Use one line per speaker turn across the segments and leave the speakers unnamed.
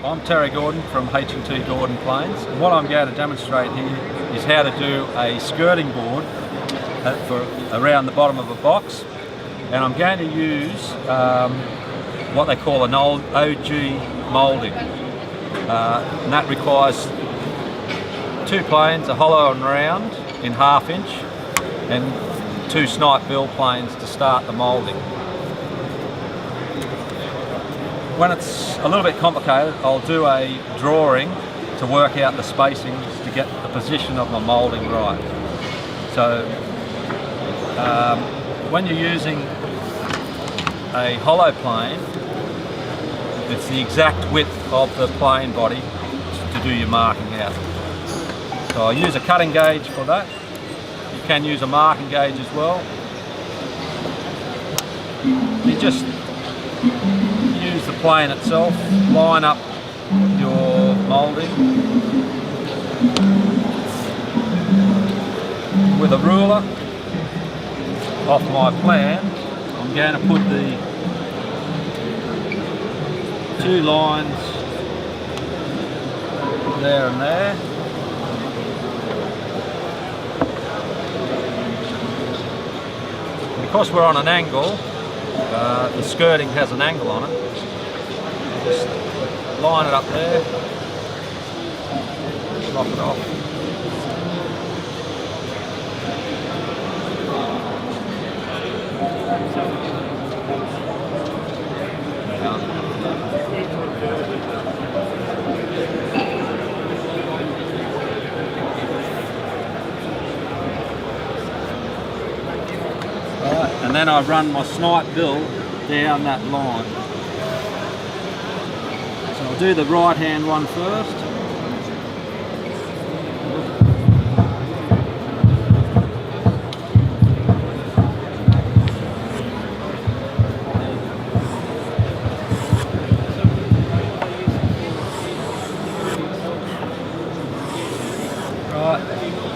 I'm Terry Gordon from HNT Gordon Planes, and what I'm going to demonstrate here is how to do a skirting board for around the bottom of a box, and I'm going to use what they call an ogee moulding, and that requires two planes, a hollow and round in 1/2 inch, and two snipe bill planes to start the moulding. When it's a little bit complicated, I'll do a drawing to work out the spacings to get the position of my moulding right. So when you're using a hollow plane, it's the exact width of the plane body to do your marking out. So I use a cutting gauge for that. You can use a marking gauge as well. You just use the plane itself, line up your moulding with a ruler. Off my plan, I'm going to put the two lines there and there. Because we're on an angle, the skirting has an angle on it. Just line it up there, lock it off. Right, and then I run my snipe bill down that line. So I'll do the right hand one first.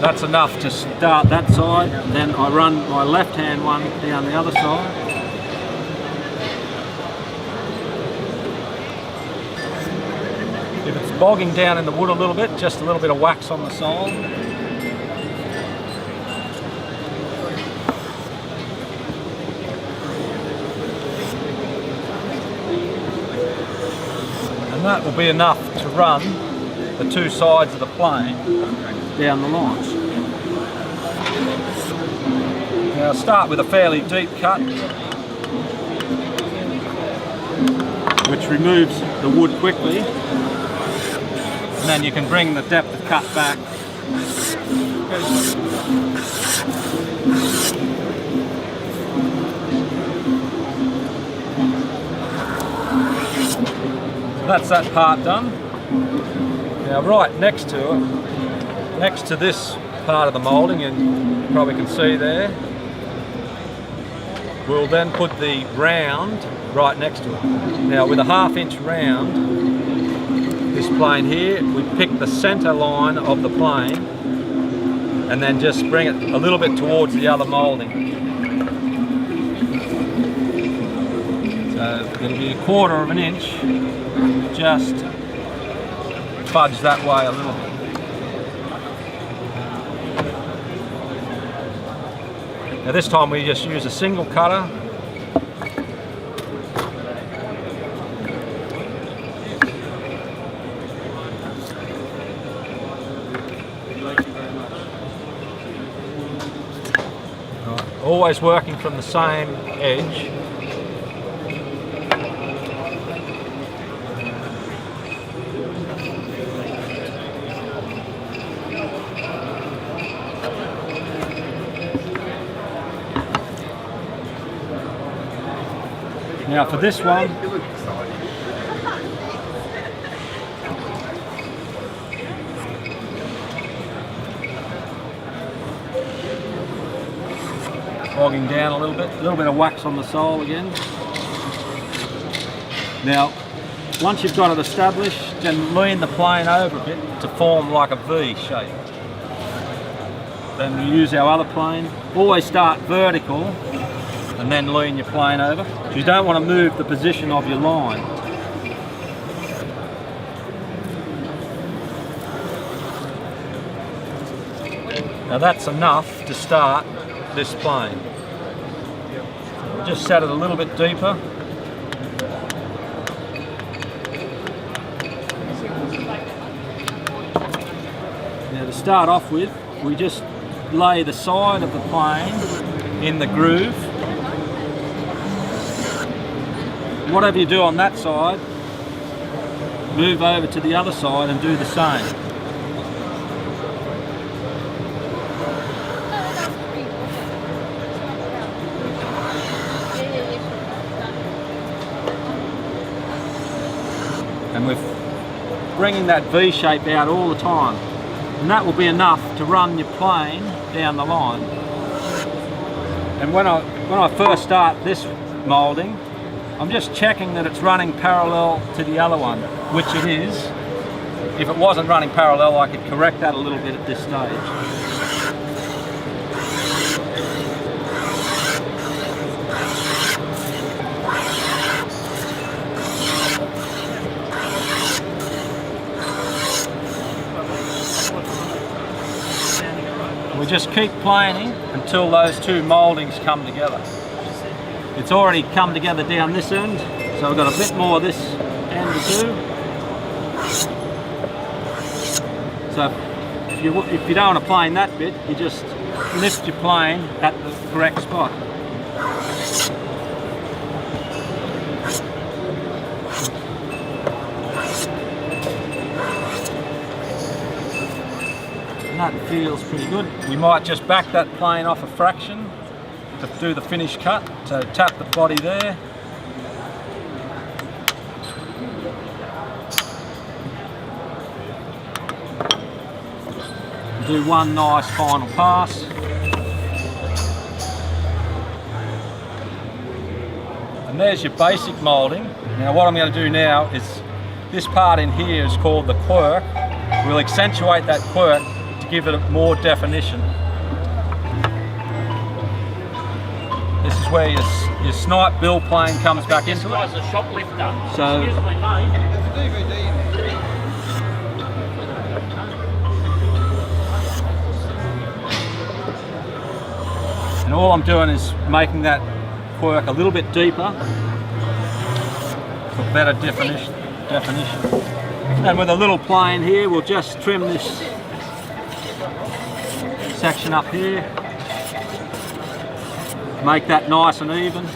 That's enough to start that side, and then I run my left hand one down the other side. If it's bogging down in the wood a little bit, just a little bit of wax on the side. And that will be enough to run the two sides of the plane down the lines. Now I'll start with a fairly deep cut, which removes the wood quickly, and then you can bring the depth of cut back. So that's that part done. Now right next to it, next to this part of the moulding, and you probably can see there, we'll then put the round right next to it. Now with a 1/2 inch round, this plane here, we pick the centre line of the plane and then just bring it a little bit towards the other moulding. So it'll be 1/4 of an inch, just fudge that way a little bit. Now this time we just use a single cutter. Right. Always working from the same edge. Now for this one, bogging down a little bit of wax on the sole again. Now, once you've got it established, then lean the plane over a bit to form like a V shape. Then we use our other plane. Always start vertical and then lean your plane over. So you don't want to move the position of your line. Now that's enough to start this plane. Just set it a little bit deeper. Now to start off with, we just lay the side of the plane in the groove. Whatever you do on that side, move over to the other side and do the same. And we're bringing that V shape out all the time. And that will be enough to run your plane down the line. And when I first start this moulding, I'm just checking that it's running parallel to the other one, which it is. If it wasn't running parallel, I could correct that a little bit at this stage. We just keep planing until those two mouldings come together. It's already come together down this end, so we've got a bit more this end to do. So if you don't want to plane that bit, you just lift your plane at the correct spot. And that feels pretty good. We might just back that plane off a fraction to do the finish cut, so tap the body there. Do one nice final pass. And there's your basic moulding. Now what I'm going to do now is, this part in here is called the quirk. We'll accentuate that quirk to give it more definition. This is where your snipe bill plane comes back into it.
This guy's a shoplifter.
So,
excuse me, mate.
and all I'm doing is making that quirk a little bit deeper for better definition. And with a little plane here, we'll just trim this section up here. Make that nice and even.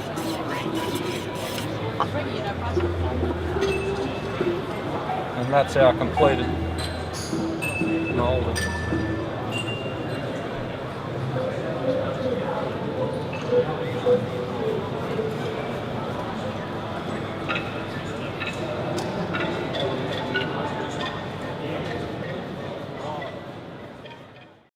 And that's our completed moulding.